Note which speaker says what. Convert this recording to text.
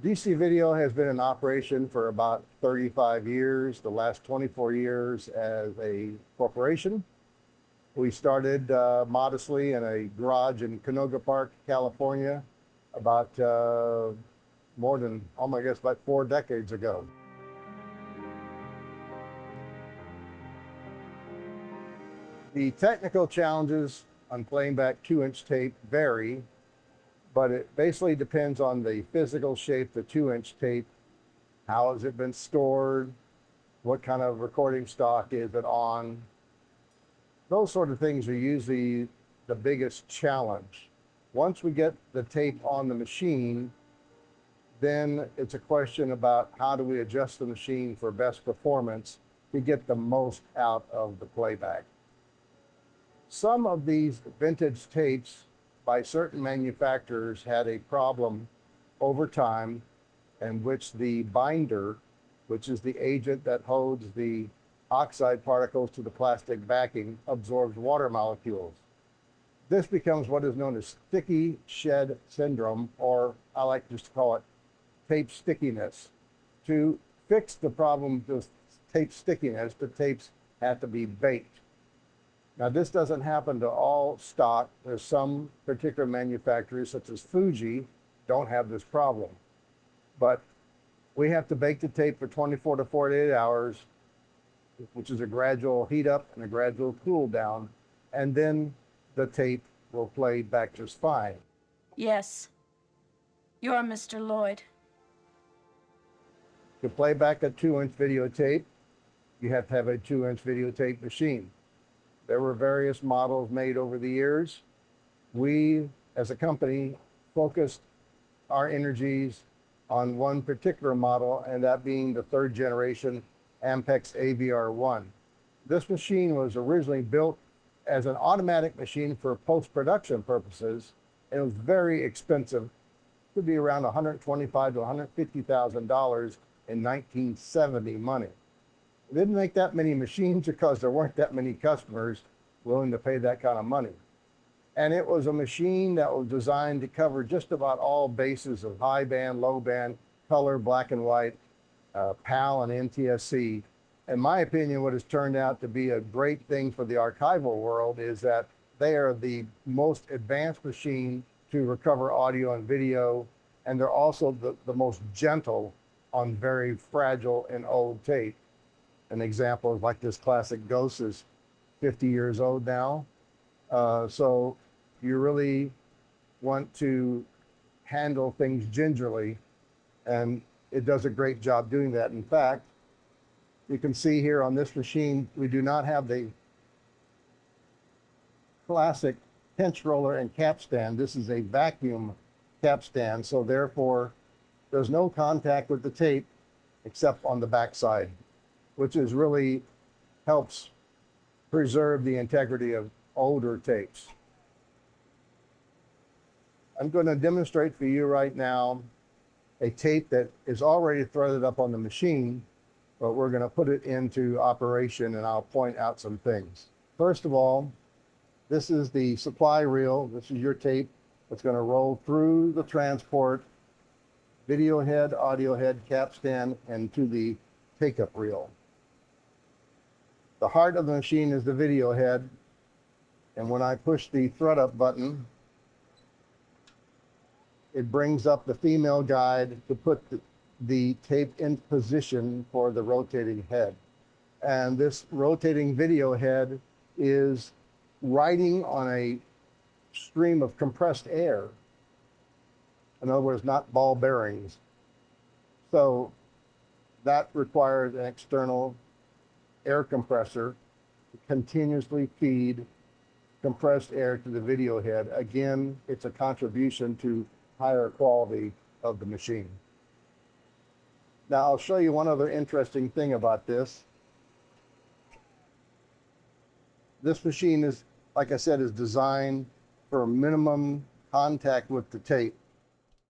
Speaker 1: DC Video has been in operation for about 35 years, the last 24 years as a corporation. We started modestly in a garage in Canoga Park, California, about more than, I guess, about 4 decades ago. The technical challenges on playing back 2-inch tape vary, but it basically depends on the physical shape of the 2-inch tape. How has it been stored? What kind of recording stock is it on? Those sort of things are usually the biggest challenge. Once we get the tape on the machine, then it's a question about how do we adjust the machine for best performance to get the most out of the playback. Some of these vintage tapes by certain manufacturers had a problem over time in which the binder, which is the agent that holds the oxide particles to the plastic backing, absorbs water molecules. This becomes what is known as sticky shed syndrome, or I like just to call it tape stickiness. To fix the problem with tape stickiness, the tapes have to be baked. Now, this doesn't happen to all stock. There's some particular manufacturers, such as Fuji, don't have this problem. But we have to bake the tape for 24 to 48 hours, which is a gradual heat up and a gradual cool down, and then the tape will play back just fine.
Speaker 2: Yes, you're Mr. Lloyd.
Speaker 1: To play back a 2-inch videotape, you have to have a 2-inch videotape machine. There were various models made over the years. We, as a company, focused our energies on one particular model, and that being the 3rd generation Ampex AVR1. This machine was originally built as an automatic machine for post-production purposes, and it was very expensive. It could be around $125,000 to $150,000 in 1970 money. They didn't make that many machines because there weren't that many customers willing to pay that kind of money. And it was a machine that was designed to cover just about all bases of high band, low band, color, black and white, PAL and NTSC. In my opinion, what has turned out to be a great thing for the archival world is that they are the most advanced machine to recover audio and video, and they're also the most gentle on very fragile and old tape. An example is like this classic Ghost is 50 years old now. So you really want to handle things gingerly, and it does a great job doing that. In fact, you can see here on this machine, we do not have the classic pinch roller and capstan. This is a vacuum capstan, so therefore there's no contact with the tape except on the backside, which is really helps preserve the integrity of older tapes. I'm going to demonstrate for you right now a tape that is already threaded up on the machine, but we're going to put it into operation, and I'll point out some things. First of all, this is the supply reel. This is your tape that's going to roll through the transport, video head, audio head, capstan, and to the take-up reel. The heart of the machine is the video head, and when I push the thread up button, it brings up the female guide to put the tape in position for the rotating head. And this rotating video head is riding on a stream of compressed air. In other words, not ball bearings. So that requires an external air compressor to continuously feed compressed air to the video head. Again, it's a contribution to higher quality of the machine. Now, I'll show you one other interesting thing about this. This machine is, like I said, is designed for minimum contact with the tape.